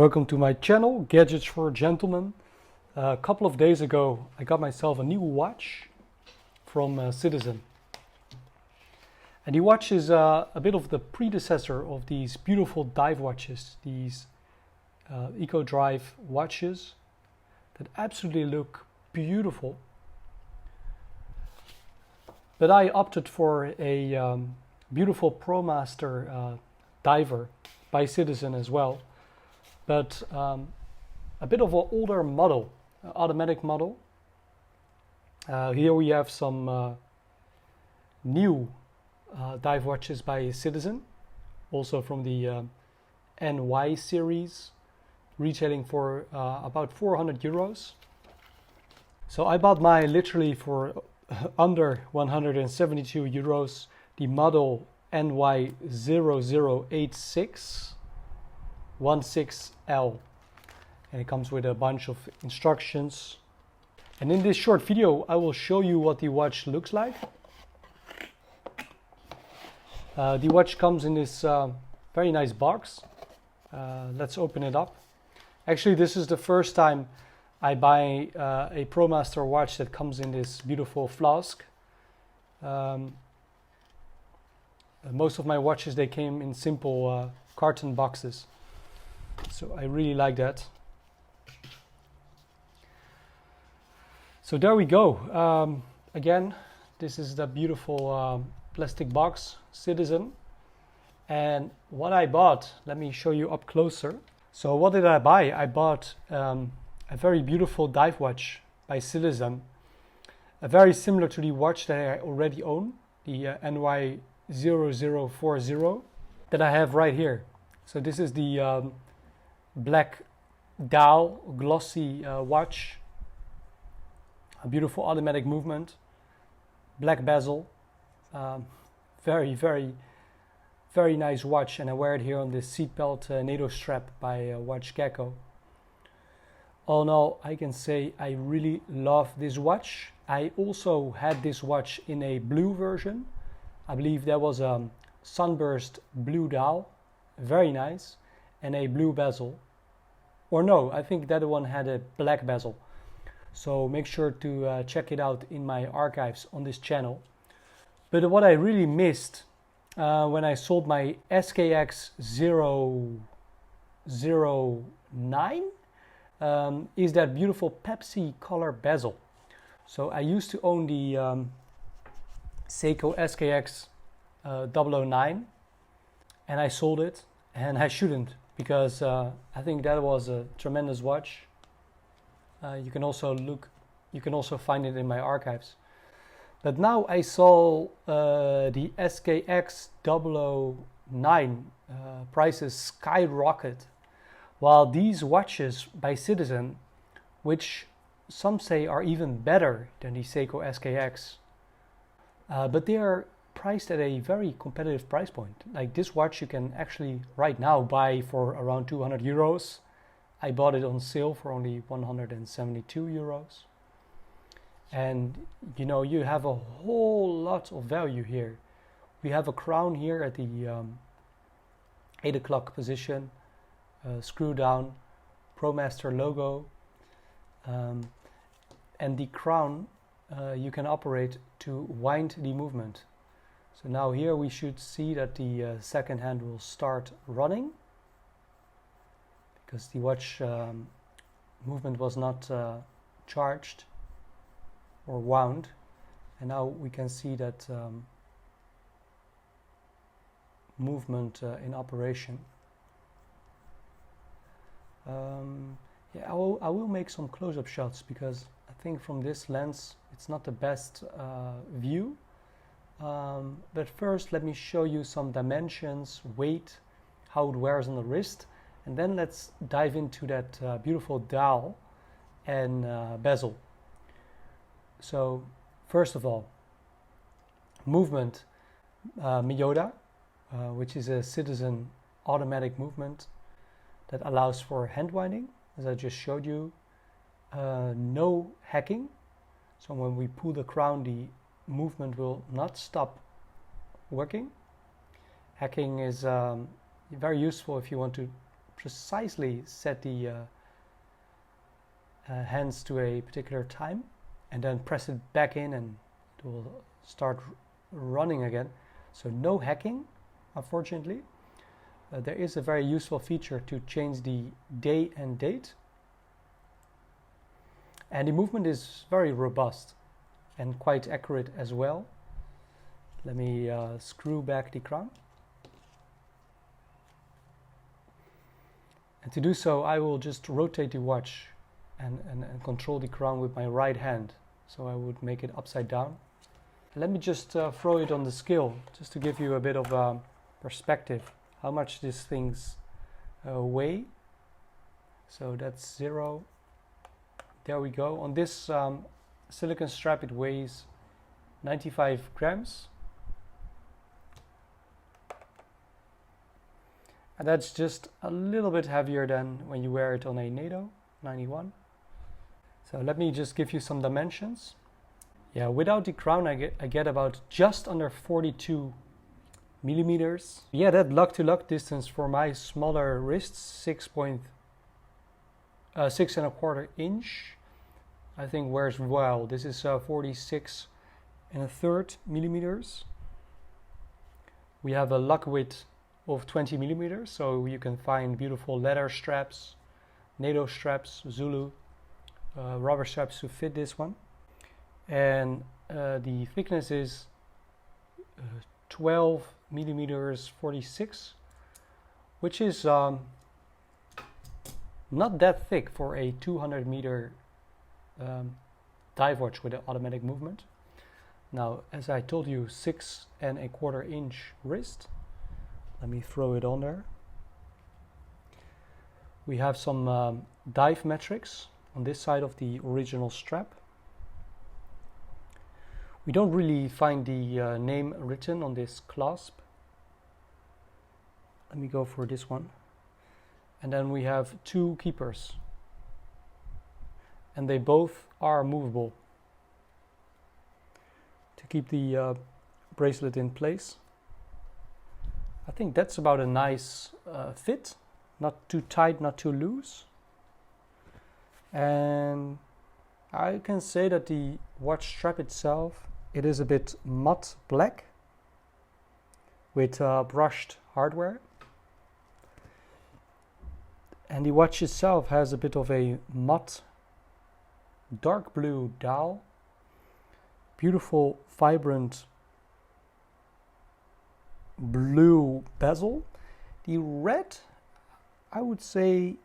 Welcome to my channel, Gadgets for Gentlemen. A couple of days ago I got myself a new watch from Citizen. And the watch is a bit of the predecessor of these beautiful dive watches, these Eco Drive watches that absolutely look beautiful. But I opted for a beautiful Promaster diver by Citizen as well. But a bit of an older model, automatic model. Here we have some new dive watches by Citizen, also from the NY series, retailing for about 400 euros. So I bought mine literally for under 172 euros, the model NY0086-16le, and it comes with a bunch of instructions. And in this short video I will show you what the watch looks like. The watch comes in this very nice box. Let's open it up. Actually, this is the first time I buy a Promaster watch that comes in this beautiful flask. Most of my watches, they came in simple carton boxes, so I really like that. So there we go. Again, this is the beautiful plastic box, Citizen. And what I bought, let me show you up closer. So what did I buy? I bought a very beautiful dive watch by Citizen, very similar to the watch that I already own, the NY0040 that I have right here. So this is the black dial glossy watch, a beautiful automatic movement, black bezel, very nice watch, and I wear it here on this seatbelt NATO strap by Watch Gecko. All in all, I can say I really love this watch. I also had this watch in a blue version. I believe there was a sunburst blue dial, very nice, and a blue bezel. Or no, I think that one had a black bezel. So make sure to check it out in my archives on this channel. But what I really missed when I sold my SKX 009 is that beautiful Pepsi color bezel. So I used to own the Seiko SKX 009, and I sold it, and I shouldn't, because I think that was a tremendous watch. You can also find it in my archives. But now I saw the SKX 009 prices skyrocket, while these watches by Citizen, which some say are even better than the Seiko SKX, but they are priced at a very competitive price point. Like this watch you can actually right now buy for around 200 euros. I bought it on sale for only 172 euros. And you know, you have a whole lot of value here. We have a crown here at the 8 o'clock position, screw down, Promaster logo, and the crown you can operate to wind the movement. So now here we should see that the second hand will start running, because the watch movement was not charged or wound, and now we can see that movement in operation. Yeah, I will make some close-up shots, because I think from this lens it's not the best view. But first let me show you some dimensions, weight, how it wears on the wrist, and then let's dive into that beautiful dial and bezel. So first of all, movement, Miyota, which is a Citizen automatic movement that allows for hand winding, as I just showed you. No hacking, so when we pull the crown the movement will not stop working. Hacking is very useful if you want to precisely set the hands to a particular time and then press it back in and it will start running again. So no hacking, unfortunately. There is a very useful feature to change the day and date. And the movement is very robust and quite accurate as well. Let me screw back the crown. And to do so, I will just rotate the watch and control the crown with my right hand. So I would make it upside down. Let me just throw it on the scale, just to give you a bit of perspective, how much these things weigh. So that's 0. There we go. On this silicone strap, it weighs 95 grams. And that's just a little bit heavier than when you wear it on a NATO 91. So let me just give you some dimensions. Yeah, without the crown I get about just under 42 millimeters. Yeah, that lug-to-lug distance for my smaller wrists, 6.25 inch, I think wears well. This is 46.1/3 millimeters. We have a lug width of 20 millimeters, so you can find beautiful leather straps, NATO straps, Zulu, rubber straps to fit this one. And the thickness is 12 millimeters 46, which is not that thick for a 200 meter dive watch with an automatic movement. Now, as I told you, 6.25 inch wrist. Let me throw it on there. We have some dive metrics on this side of the original strap. We don't really find the name written on this clasp. Let me go for this one. And then we have 2 keepers. And they both are movable to keep the bracelet in place. I think that's about a nice fit. Not too tight, not too loose. And I can say that the watch strap itself, it is a bit matte black with brushed hardware. And the watch itself has a bit of a matte dark blue dial. Beautiful, vibrant blue bezel. The red, I would say,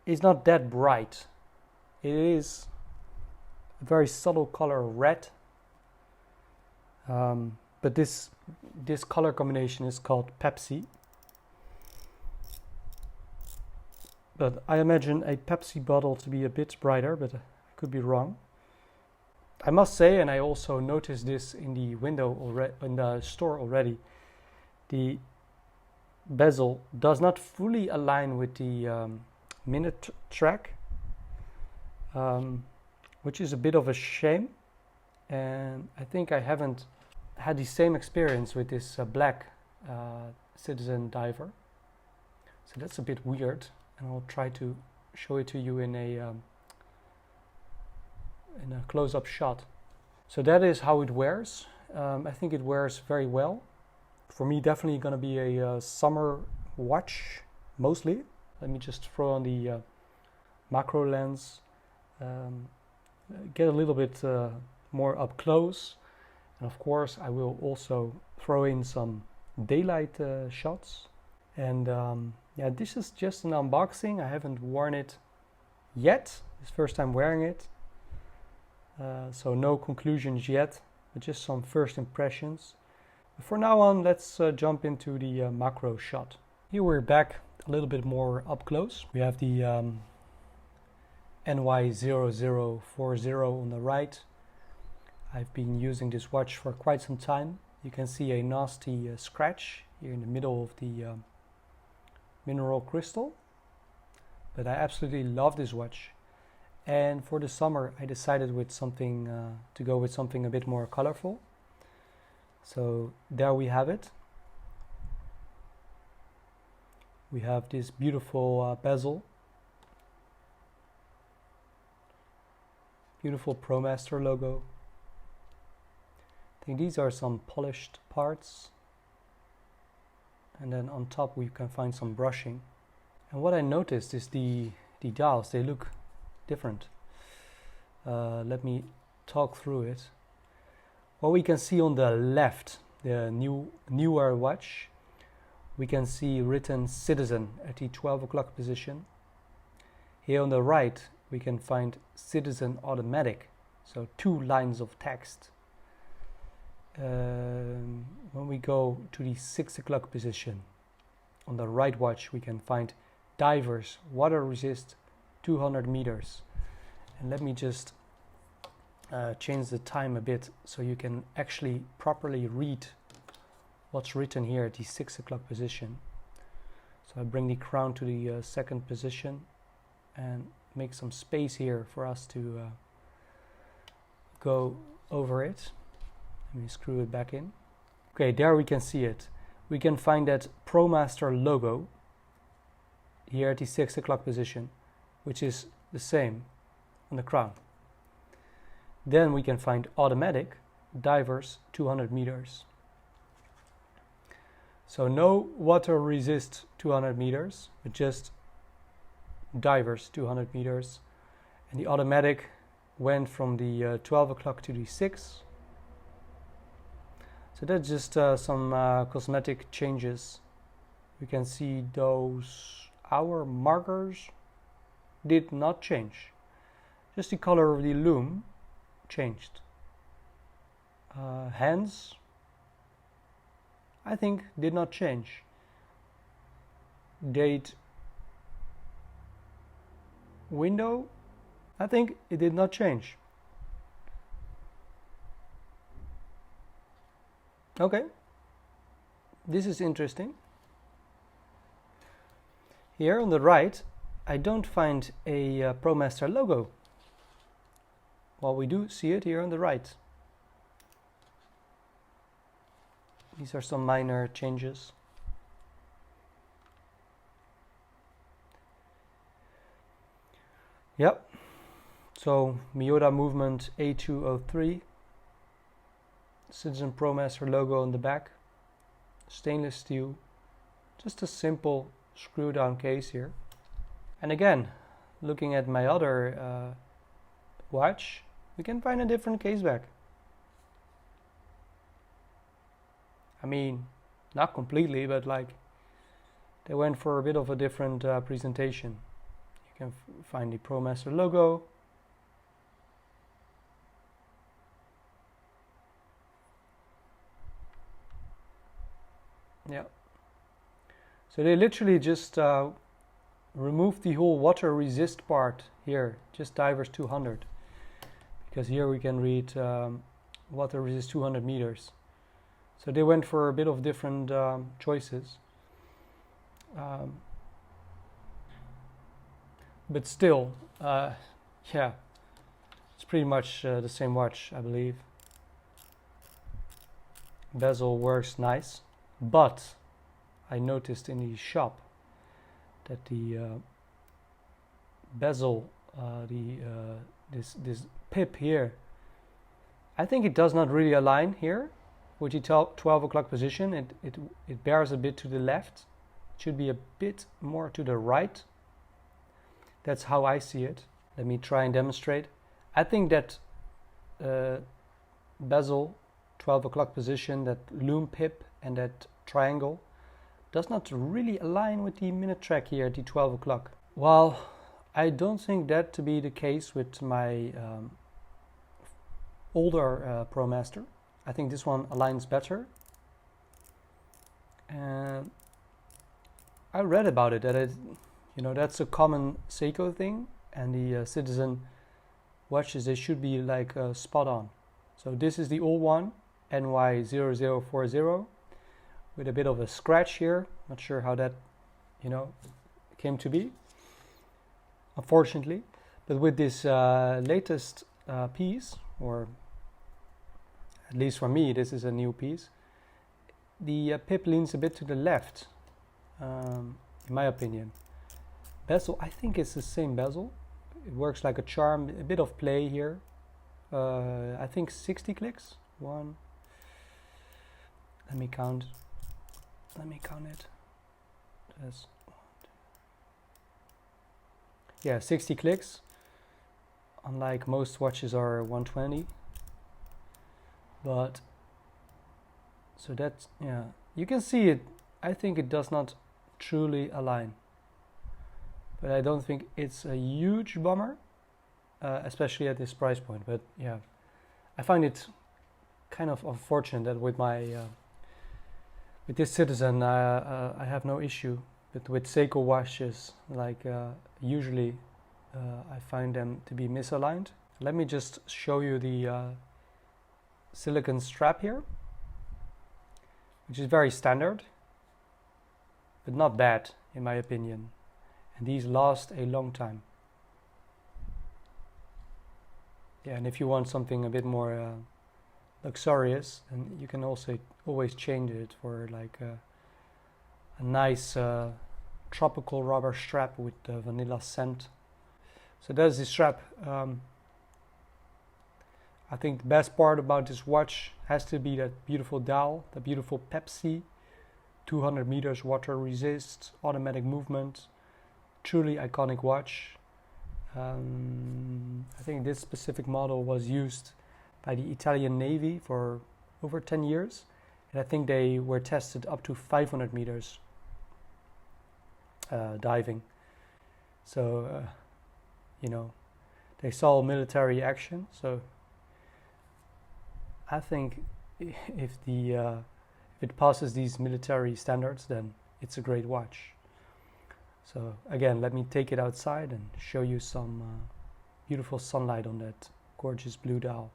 is not that bright. It is a very subtle color red, but this color combination is called Pepsi. But I imagine a Pepsi bottle to be a bit brighter, but I could be wrong. I must say, and I also noticed this in the window already, in the store already, the bezel does not fully align with the minute track, which is a bit of a shame. And I think I haven't had the same experience with this black Citizen diver. So that's a bit weird, and I'll try to show it to you in a close-up shot. So that is how it wears. I think it wears very well. For me, definitely going to be a summer watch, mostly. Let me just throw on the macro lens, get a little bit more up close. And of course, I will also throw in some daylight shots. And yeah, this is just an unboxing. I haven't worn it yet. It's first time wearing it. So no conclusions yet, but just some first impressions. For now on, let's jump into the macro shot. Here we're back a little bit more up close. We have the NY0040 on the right. I've been using this watch for quite some time. You can see a nasty scratch here in the middle of the mineral crystal. But I absolutely love this watch. And for the summer, I decided with something to go with something a bit more colorful. So there we have it. we have this beautiful bezel. Beautiful Promaster logo. I think these are some polished parts. And then on top we can find some brushing. And what I noticed is the dials, they look different. Let me talk through it. What we can see on the left, the newer watch, we can see written Citizen at the 12 o'clock position. Here on the right we can find Citizen Automatic, so 2 lines of text. When we go to the 6 o'clock position, on the right watch we can find Divers, water resist, 200 meters. And let me just change the time a bit so you can actually properly read what's written here at the 6 o'clock position. So I bring the crown to the second position and make some space here for us to go over it. Let me screw it back in. Okay, there we can see it. We can find that Promaster logo here at the 6 o'clock position, which is the same on the crown. Then we can find Automatic, Divers, 200 meters. So no water resist 200 meters, but just Divers 200 meters. And the Automatic went from the 12 o'clock to the 6. So that's just some cosmetic changes. We can see those hour markers did not change. Just the color of the loom changed. Hands, I think, did not change. Date window, I think it did not change. Okay, this is interesting. Here on the right, I don't find a Promaster logo. Well, we do see it here on the right. These are some minor changes. Yep, so Miura movement A203, Citizen Promaster logo on the back, stainless steel, just a simple screw down case here. And again, looking at my other watch, we can find a different case back. I mean, not completely, but like they went for a bit of a different presentation. You can find the Promaster logo. Yeah. So they literally just removed the whole water resist part here, just Divers 200. Because here we can read water resist 200 meters. So they went for a bit of different choices. But still, yeah, it's pretty much the same watch, I believe. Bezel works nice, but I noticed in the shop that the bezel, this pip here, I think it does not really align here with the 12 o'clock position. It bears a bit to the left. It should be a bit more to the right. That's how I see it. Let me try and demonstrate. I think that bezel, 12 o'clock position, that loom pip and that triangle does not really align with the minute track here at the 12 o'clock. Well, I don't think that to be the case with my older Promaster. I think this one aligns better. And I read about it, that that's a common Seiko thing, and the Citizen watches, they should be like spot on. So this is the old one, NY0040, with a bit of a scratch here. Not sure how that, came to be, unfortunately. But with this latest piece, or at least for me, this is a new piece, the pip leans a bit to the left. in my opinion. Bezel, I think it's the same bezel. It works like a charm, a bit of play here. I think 60 clicks. One. Let me count it. That's yeah, 60 clicks. Unlike most watches are 120. But so that's, yeah, you can see it. I think it does not truly align. But I don't think it's a huge bummer, especially at this price point. But yeah, I find it kind of unfortunate that with my with this Citizen, I have no issue. But with Seiko watches, like usually I find them to be misaligned. Let me just show you the silicone strap here, which is very standard, but not bad in my opinion. And these last a long time. Yeah, and if you want something a bit more luxurious, and you can also always change it for like a nice tropical rubber strap with vanilla scent. So that's the strap. I think the best part about this watch has to be that beautiful dial, the beautiful Pepsi, 200 meters water resist, automatic movement, truly iconic watch. I think this specific model was used by the Italian Navy for over 10 years. And I think they were tested up to 500 meters diving. So, you know, they saw military action. So I think if it passes these military standards, then it's a great watch. So again, let me take it outside and show you some beautiful sunlight on that gorgeous blue dial.